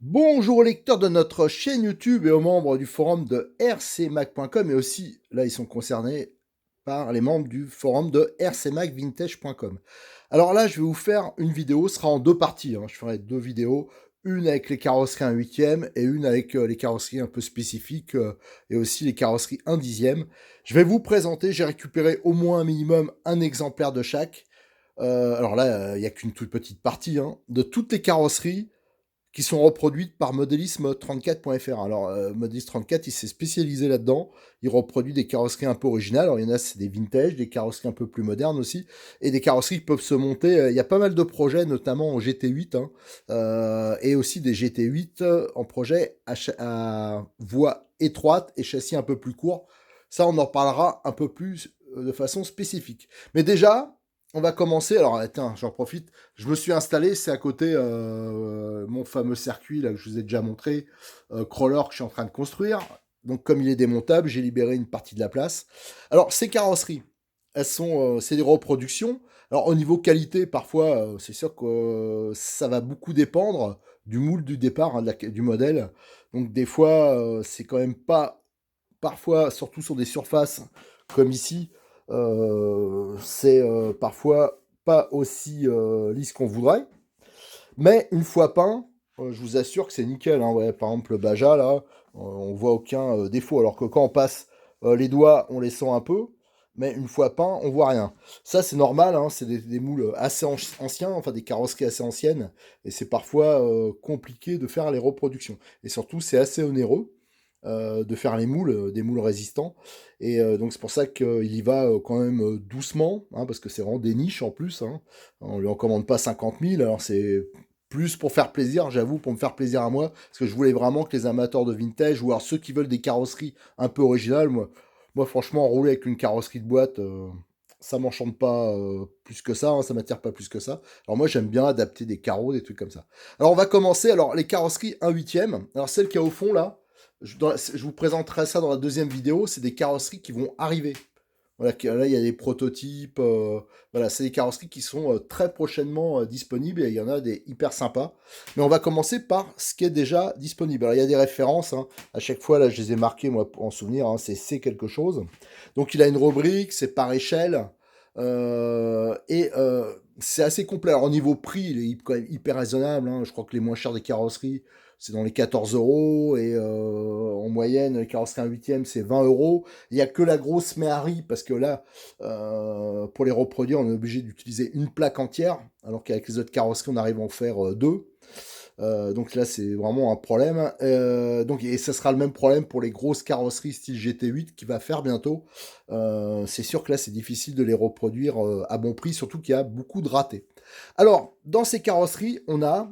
Bonjour aux lecteurs de notre chaîne YouTube et aux membres du forum de rcmac.com et aussi, là, ils sont concernés par les membres du forum de rcmacvintage.com. Alors là, je vais vous faire une vidéo, ce sera en deux parties, hein. Je ferai deux vidéos, une avec les carrosseries 1/8 et une avec les carrosseries un peu spécifiques et aussi les carrosseries 1/10. Je vais vous présenter, j'ai récupéré au moins un minimum un exemplaire de chaque. Alors là, il n'y a qu'une toute petite partie, hein, de toutes les carrosseries qui sont reproduites par modélisme34.fr. Alors, Modélisme34, il s'est spécialisé là-dedans. Il reproduit des carrosseries un peu originales. Alors, il y en a, c'est des vintage, des carrosseries un peu plus modernes aussi, et des carrosseries qui peuvent se monter. Il y a pas mal de projets, notamment en GT8, hein, et aussi des GT8 en projet à voie étroite et châssis un peu plus court. Ça, on en parlera un peu plus de façon spécifique. Mais déjà, on va commencer. Alors, attends, j'en profite. Je me suis installé, c'est à côté mon fameux circuit là que je vous ai déjà montré, crawler que je suis en train de construire. Donc comme il est démontable, j'ai libéré une partie de la place. Alors ces carrosseries, elles sont, c'est des reproductions. Alors au niveau qualité, parfois, c'est sûr que ça va beaucoup dépendre du moule du départ, hein, du modèle. Donc des fois, c'est quand même pas, parfois, surtout sur des surfaces comme ici, c'est parfois pas aussi lisse qu'on voudrait. Mais une fois peint, je vous assure que c'est nickel, hein. Ouais, par exemple, le Baja, là, on voit aucun défaut. Alors que quand on passe les doigts, on les sent un peu. Mais une fois peint, on voit rien. Ça, c'est normal, hein, c'est des moules assez anciens, enfin des carrosseries assez anciennes. Et c'est parfois compliqué de faire les reproductions. Et surtout, c'est assez onéreux de faire les moules, des moules résistants. Et donc c'est pour ça qu'il y va quand même doucement, hein, parce que c'est vraiment des niches en plus, hein. On lui en commande pas 50 000, alors c'est plus pour faire plaisir, j'avoue, pour me faire plaisir à moi, parce que je voulais vraiment que les amateurs de vintage, ou alors ceux qui veulent des carrosseries un peu originales, moi franchement, rouler avec une carrosserie de boîte, ça m'enchante pas plus que ça, hein, ça m'attire pas plus que ça. Alors moi j'aime bien adapter des carreaux, des trucs comme ça. Alors on va commencer, alors les carrosseries 1/8, alors celle qui est au fond là, je vous présenterai ça dans la deuxième vidéo, c'est des carrosseries qui vont arriver. Voilà, là, il y a des prototypes. Voilà, c'est des carrosseries qui sont très prochainement disponibles et il y en a des hyper sympas. Mais on va commencer par ce qui est déjà disponible. Alors, il y a des références, hein. À chaque fois, là, je les ai marquées, moi, pour en souvenir, hein, c'est quelque chose. Donc, il a une rubrique, c'est par échelle. C'est assez complet. Alors, au niveau prix, il est quand même hyper raisonnable, hein. Je crois que les moins chers des carrosseries, c'est dans les 14 euros. Et en moyenne, les carrosseries 1/8, c'est 20 euros. Il n'y a que la grosse Méhari, parce que là, pour les reproduire, on est obligé d'utiliser une plaque entière, alors qu'avec les autres carrosseries, on arrive à en faire deux. Donc là, c'est vraiment un problème. Et ça sera le même problème pour les grosses carrosseries style GT8 qui va faire bientôt. C'est sûr que là, c'est difficile de les reproduire à bon prix, surtout qu'il y a beaucoup de ratés. Alors, dans ces carrosseries, on a,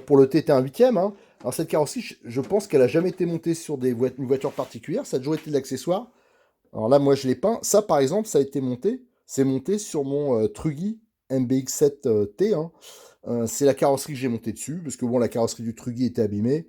pour le TT 1/8, hein, alors cette carrosserie, je pense qu'elle a jamais été montée sur une voiture particulière, ça a toujours été de l'accessoire. Alors là, moi, je l'ai peint. Ça, par exemple, ça a été monté. C'est monté sur mon Truggy MBX7T, hein. C'est la carrosserie que j'ai montée dessus, parce que bon, la carrosserie du Truggy était abîmée.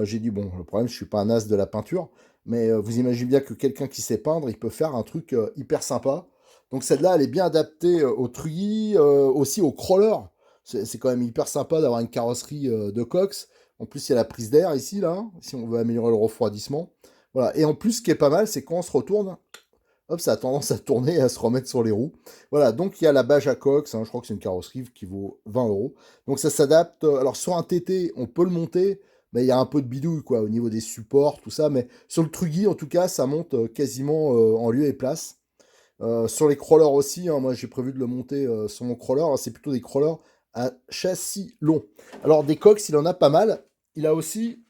J'ai dit, bon, le problème, je suis pas un as de la peinture, mais vous imaginez bien que quelqu'un qui sait peindre, il peut faire un truc hyper sympa. Donc celle-là, elle est bien adaptée au Truggy, aussi au crawler. C'est quand même hyper sympa d'avoir une carrosserie de Cox. En plus, il y a la prise d'air ici, là, si on veut améliorer le refroidissement. Voilà. Et en plus, ce qui est pas mal, c'est quand on se retourne, hop, ça a tendance à tourner et à se remettre sur les roues. Voilà, donc il y a la Baja Cox, hein, je crois que c'est une carrosserie qui vaut 20 euros. Donc ça s'adapte. Alors sur un TT, on peut le monter, mais il y a un peu de bidouille, quoi, au niveau des supports, tout ça. Mais sur le Truggy, en tout cas, ça monte quasiment en lieu et place. Sur les crawlers aussi, hein, moi j'ai prévu de le monter sur mon crawler, hein, c'est plutôt des crawlers à châssis long. Alors des Cox, il en a pas mal. Il a aussi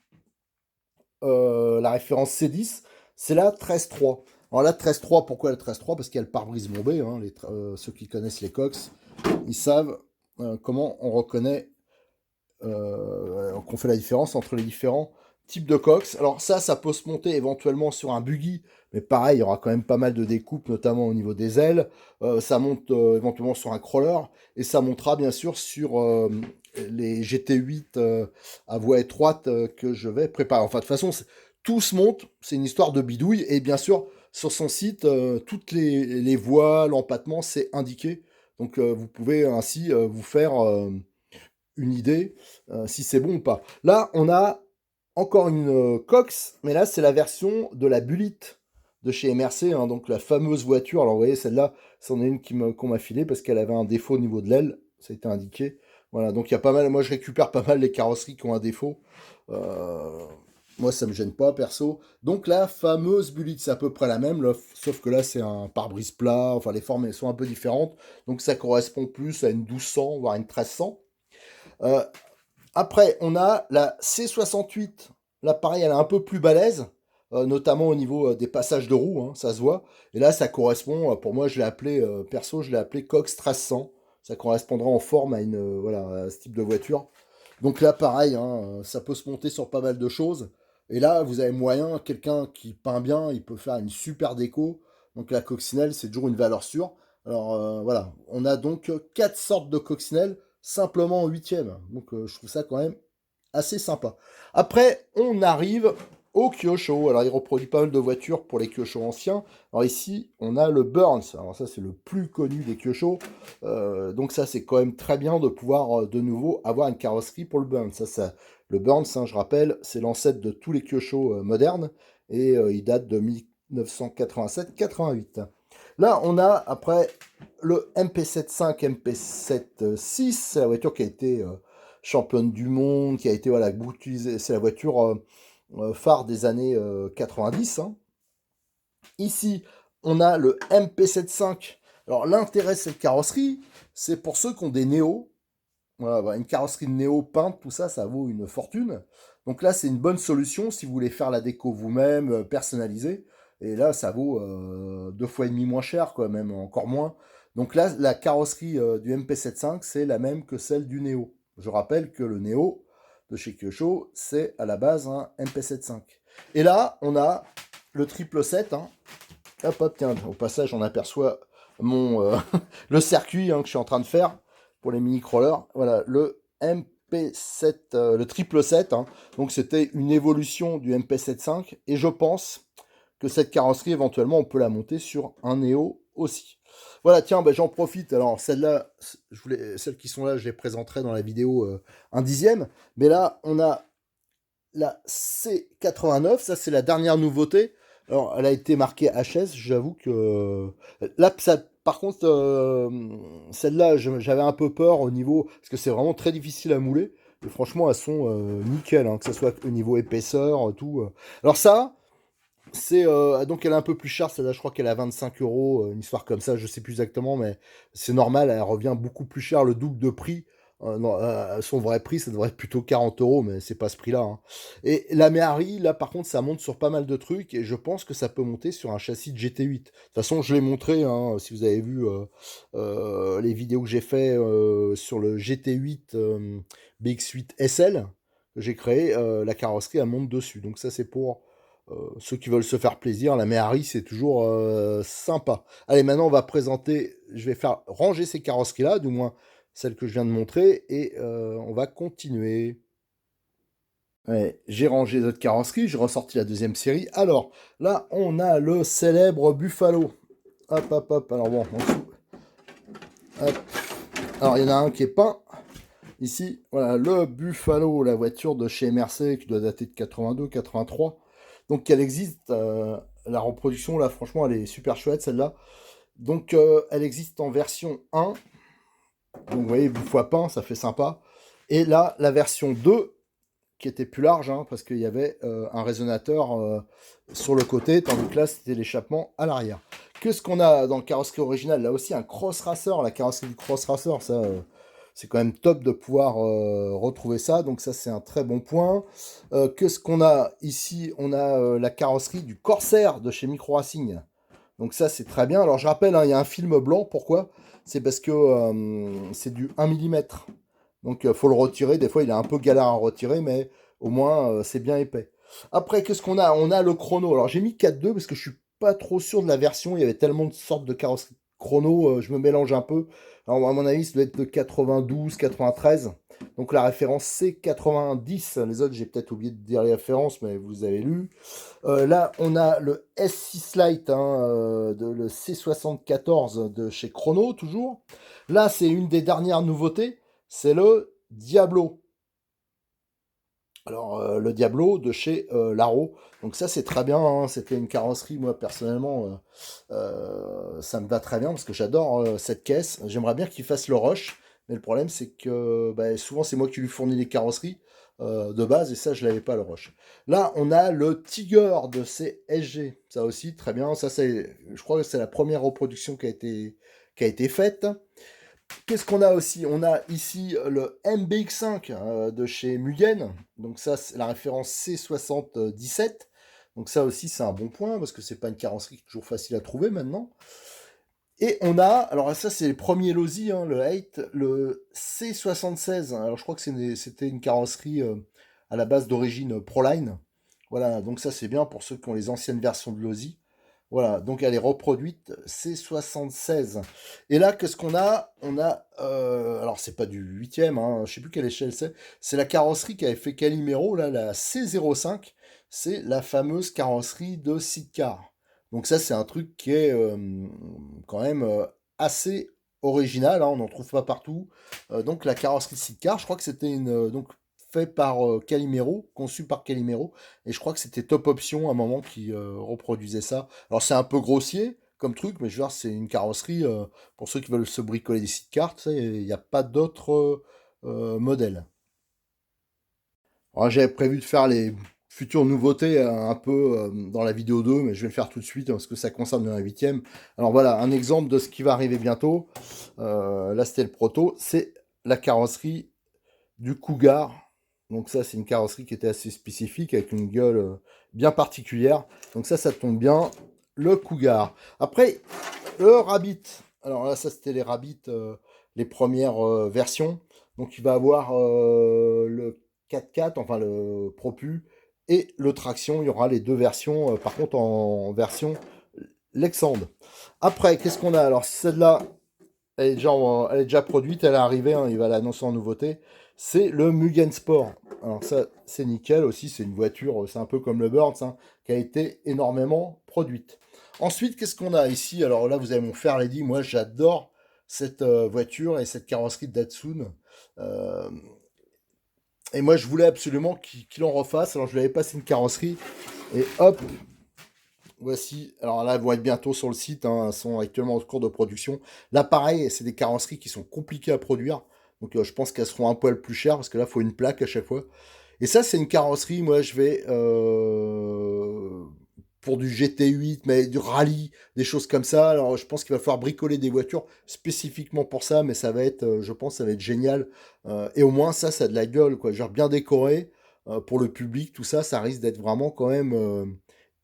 la référence C10, c'est la 13.3. Alors la 13.3, pourquoi la 13.3? Parce qu'il y a le pare-brise bombé, hein, ceux qui connaissent les Cox, ils savent comment on reconnaît, qu'on fait la différence entre les différents type de cox. Alors ça peut se monter éventuellement sur un buggy, mais pareil, il y aura quand même pas mal de découpes, notamment au niveau des ailes. Ça monte éventuellement sur un crawler, et ça montera bien sûr sur les GT8 à voie étroite que je vais préparer. Enfin, de toute façon, tout se monte, c'est une histoire de bidouille, et bien sûr, sur son site, toutes les voies, l'empattement, c'est indiqué. Donc vous pouvez ainsi vous faire une idée si c'est bon ou pas. Là, on a encore une Cox, mais là, c'est la version de la Bullitt de chez MRC, hein, donc la fameuse voiture. Alors, vous voyez, celle-là, c'en est une qu'on m'a filée parce qu'elle avait un défaut au niveau de l'aile, ça a été indiqué. Voilà, donc il y a pas mal, moi je récupère pas mal les carrosseries qui ont un défaut. Euh, Moi, ça me gêne pas, perso. Donc, la fameuse Bullitt, c'est à peu près la même, là, sauf que là, c'est un pare-brise plat, enfin, les formes, elles sont un peu différentes. Donc, ça correspond plus à une 1200, voire une 1300. Euh, Après, on a la C68. Là, pareil, elle est un peu plus balèze, notamment au niveau des passages de roues, hein, ça se voit. Et là, ça correspond, pour moi, je l'ai appelé, perso, je l'ai appelé Cox 1300. Ça correspondra en forme à une, voilà, à ce type de voiture. Donc là, pareil, hein, ça peut se monter sur pas mal de choses. Et là, vous avez moyen, quelqu'un qui peint bien, il peut faire une super déco. Donc la coccinelle, c'est toujours une valeur sûre. Alors voilà, on a donc quatre sortes de coccinelles simplement en huitième. Donc je trouve ça quand même assez sympa. Après, on arrive au Kyosho. Alors il reproduit pas mal de voitures pour les Kyosho anciens. Alors ici, on a le Burns. Alors ça, c'est le plus connu des Kyosho. Donc ça, c'est quand même très bien de pouvoir de nouveau avoir une carrosserie pour le Burns. Le Burns, hein, je rappelle, c'est l'ancêtre de tous les Kyosho modernes. Et il date de 1987-88. Là, on a après le MP75, MP76, c'est la voiture qui a été championne du monde, qui a été voilà, utilisée, c'est la voiture phare des années 90. Hein. Ici, on a le MP75. Alors l'intérêt de cette carrosserie, c'est pour ceux qui ont des Néo. Voilà, une carrosserie de Néo peinte, tout ça, ça vaut une fortune. Donc là, c'est une bonne solution si vous voulez faire la déco vous-même, personnaliser. Et là, ça vaut deux fois et demi moins cher, quoi, même encore moins. Donc là, la carrosserie du MP75, c'est la même que celle du Néo. Je rappelle que le Néo de chez Kyosho, c'est à la base un MP75. Et là, on a le triple 7. Hein. Hop, hop, tiens, au passage, on aperçoit le circuit hein, que je suis en train de faire pour les mini-crawlers. Voilà, le MP7, le triple 7. Hein. Donc, c'était une évolution du MP75. Et je pense que cette carrosserie, éventuellement, on peut la monter sur un Neo aussi. Voilà, tiens, bah, j'en profite. Alors, celles-là, celles qui sont là, je les présenterai dans la vidéo un dixième. Mais là, on a la C89. Ça, c'est la dernière nouveauté. Alors, elle a été marquée HS. J'avoue que là, ça, par contre, celle-là, j'avais un peu peur au niveau parce que c'est vraiment très difficile à mouler. Et franchement, elles sont nickel, hein, que ce soit au niveau épaisseur, tout. Alors ça, c'est donc elle est un peu plus chère. Celle-là, je crois qu'elle est à 25 euros, une histoire comme ça. Je sais plus exactement, mais c'est normal. Elle revient beaucoup plus cher, le double de prix. Non, son vrai prix, ça devrait être plutôt 40 euros, mais c'est pas ce prix-là. Hein. Et la Méhari, là, par contre, ça monte sur pas mal de trucs, et je pense que ça peut monter sur un châssis de GT8. De toute façon, je l'ai montré, hein, si vous avez vu les vidéos que j'ai fait sur le GT8 BX8 SL que j'ai créé, la carrosserie, elle monte dessus. Donc ça, c'est pour ceux qui veulent se faire plaisir. La Méhari, c'est toujours sympa. Allez, maintenant, on va présenter, je vais faire ranger ces carrosseries-là, du moins celle que je viens de montrer, et on va continuer. Ouais, j'ai rangé notre carrosserie, j'ai ressorti la deuxième série. Alors, là, on a le célèbre Buffalo. Hop, hop, hop. Alors bon, hop. Alors, il y en a un qui est peint. Ici, voilà, le Buffalo, la voiture de chez MRC, qui doit dater de 82, 83. Donc, elle existe. La reproduction, là, franchement, elle est super chouette, celle-là. Donc, elle existe en version 1. Donc vous voyez, fois peint, ça fait sympa. Et là, la version 2, qui était plus large, hein, parce qu'il y avait un résonateur sur le côté, tandis que là, c'était l'échappement à l'arrière. Qu'est-ce qu'on a dans le carrosserie original? Là aussi, un Cross Racer, la carrosserie du Cross Racer, ça, c'est quand même top de pouvoir retrouver ça. Donc ça, c'est un très bon point. Qu'est-ce qu'on a ici? On a la carrosserie du Corsair de chez Micro Racing. Donc ça, c'est très bien. Alors je rappelle, hein, il y a un film blanc. Pourquoi? C'est parce que c'est du 1 mm. Donc il faut le retirer. Des fois, il est un peu galère à retirer, mais au moins, c'est bien épais. Après, qu'est-ce qu'on a? On a le chrono. Alors, j'ai mis 4.2 parce que je suis pas trop sûr de la version. Il y avait tellement de sortes de carrosseries chrono, je me mélange un peu. Alors, à mon avis, ça doit être de 92, 93. Donc, la référence, c'est 90. Les autres, j'ai peut-être oublié de dire les références, mais vous avez lu. Là, on a le S6 Lite, hein, le C74 de chez Chrono, toujours. Là, c'est une des dernières nouveautés. C'est le Diablo. Alors, le Diablo de chez Laro. Donc ça, c'est très bien, hein. C'était une carrosserie, moi, personnellement, ça me va très bien parce que j'adore cette caisse. J'aimerais bien qu'il fasse le rush, mais le problème, c'est que bah, souvent, c'est moi qui lui fournis les carrosseries de base, et ça, je l'avais pas, le rush. Là, on a le Tiger de CSG. Ça aussi, très bien. Ça, c'est, je crois que c'est la première reproduction qui a été faite. Qu'est-ce qu'on a aussi? On a ici le MBX5 de chez Mugen. Donc ça, c'est la référence C77. Donc ça aussi, c'est un bon point parce que c'est pas une carrosserie qui est toujours facile à trouver maintenant. Et on a, alors ça c'est les premiers Losi, hein, le 8, le C76. Alors je crois que c'était une carrosserie à la base d'origine Proline. Voilà, donc ça c'est bien pour ceux qui ont les anciennes versions de Losi. Voilà, donc elle est reproduite C76. Et là, qu'est-ce qu'on a? On a, alors c'est pas du 8e, hein, je sais plus quelle échelle c'est. C'est la carrosserie qui avait fait Calimero, là, la C05. C'est la fameuse carrosserie de Sidecar. Donc ça, c'est un truc qui est quand même assez original, hein, on n'en trouve pas partout. Donc la carrosserie Sidecar, je crois que c'était donc fait par Calimero, conçu par Calimero, et je crois que c'était Top Option à un moment qui reproduisait ça. Alors c'est un peu grossier comme truc, mais je veux dire, c'est une carrosserie pour ceux qui veulent se bricoler des sidecars, tu sais, il n'y a pas d'autres modèles. Alors, j'avais prévu de faire les futures nouveautés un peu dans la vidéo 2, mais je vais le faire tout de suite parce que ça concerne la 8e. Alors voilà, un exemple de ce qui va arriver bientôt. Là, c'était le proto. C'est la carrosserie du Cougar. Donc ça, c'est une carrosserie qui était assez spécifique, avec une gueule bien particulière. Donc ça tombe bien. Le Cougar. Après, le Rabbit. Alors là, ça, c'était les Rabbit, les premières versions. Donc il va avoir le 4x4, enfin le Propu, et le Traction. Il y aura les deux versions, par contre en version Lexand. Après, qu'est-ce qu'on a? Alors celle-là, elle est déjà produite, elle est arrivée, hein, il va l'annoncer en nouveauté. C'est le Mugen Sport. Alors ça, c'est nickel aussi, c'est une voiture, c'est un peu comme le Burns, hein, qui a été énormément produite. Ensuite, qu'est-ce qu'on a ici? Alors là, vous avez mon Fair Lady, moi j'adore cette voiture et cette carrosserie de Datsun. Euh, et moi, je voulais absolument qu'il en refasse. Alors je lui avais passé une carrosserie, et hop, voici, alors là, elles vont être bientôt sur le site, hein, elles sont actuellement en cours de production. Là, pareil, c'est des carrosseries qui sont compliquées à produire. Donc, je pense qu'elles seront un poil plus chères parce que là, il faut une plaque à chaque fois. Et ça, c'est une carrosserie, moi, je vais pour du GT8, mais du rallye, des choses comme ça. Alors, je pense qu'il va falloir bricoler des voitures spécifiquement pour ça, mais ça va être, je pense, ça va être génial. Et au moins, ça a de la gueule, quoi. Genre bien décoré pour le public, tout ça, ça risque d'être vraiment quand même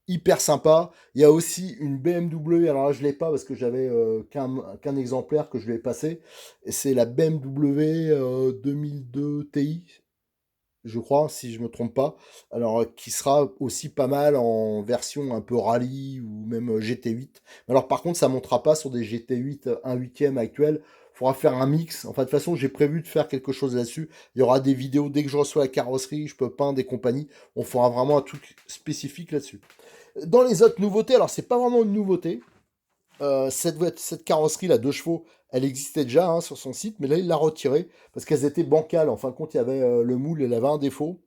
hyper sympa. Il y a aussi une BMW, alors là je l'ai pas parce que j'avais qu'un exemplaire que je lui ai passé. Et c'est la BMW 2002 Ti, je crois, si je me trompe pas. Alors qui sera aussi pas mal en version un peu rallye ou même GT8. Mais alors par contre ça montera pas sur des GT8 1/8e actuels. Il faudra faire un mix. Enfin, de toute façon, j'ai prévu de faire quelque chose là-dessus. Il y aura des vidéos dès que je reçois la carrosserie, je peux peindre des compagnies. On fera vraiment un truc spécifique là-dessus. Dans les autres nouveautés, alors c'est pas vraiment une nouveauté. Cette carrosserie, la 2 chevaux, elle existait déjà hein, sur son site, mais là il l'a retirée parce qu'elles étaient bancales. En fin de compte, il y avait le moule, il avait un défaut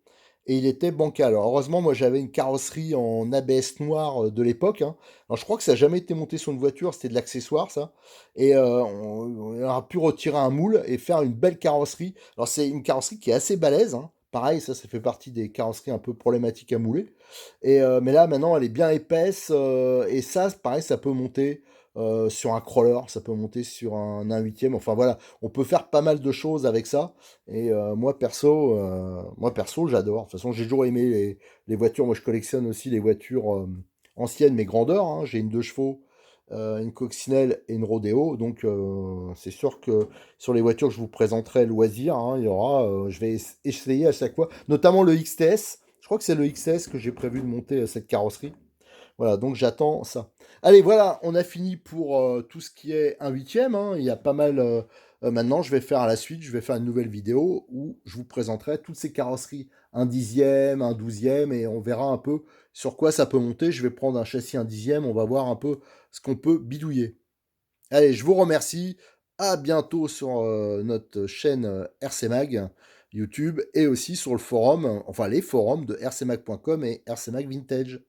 et il était bancal. Alors heureusement, moi j'avais une carrosserie en ABS noir de l'époque, hein. Alors je crois que ça n'a jamais été monté sur une voiture, c'était de l'accessoire ça. Et on aura pu retirer un moule et faire une belle carrosserie. Alors c'est une carrosserie qui est assez balèze, hein. Pareil, ça fait partie des carrosseries un peu problématiques à mouler. Et, mais là, maintenant, elle est bien épaisse. Et ça, pareil, ça peut monter sur un crawler, ça peut monter sur un 1/8e. Enfin voilà, on peut faire pas mal de choses avec ça. Et moi perso, j'adore. De toute façon, j'ai toujours aimé les voitures. Moi, je collectionne aussi les voitures anciennes, mais grandeur, hein. J'ai une 2 chevaux, une coccinelle et une rodéo. Donc, c'est sûr que sur les voitures que je vous présenterai loisir, hein, il y aura, je vais essayer à chaque fois, notamment le XTS. crois que c'est le XS que j'ai prévu de monter cette carrosserie. Voilà, donc j'attends ça. Allez, voilà, on a fini pour tout ce qui est un huitième, hein. Il y a pas mal. Maintenant, je vais faire à la suite, je vais faire une nouvelle vidéo où je vous présenterai toutes ces carrosseries, un dixième, un douzième, et on verra un peu sur quoi ça peut monter. Je vais prendre un châssis un dixième, on va voir un peu ce qu'on peut bidouiller. Allez, je vous remercie. À bientôt sur notre chaîne RC Mag YouTube et aussi sur le forum, enfin les forums de rcmag.com et RC Mag Vintage.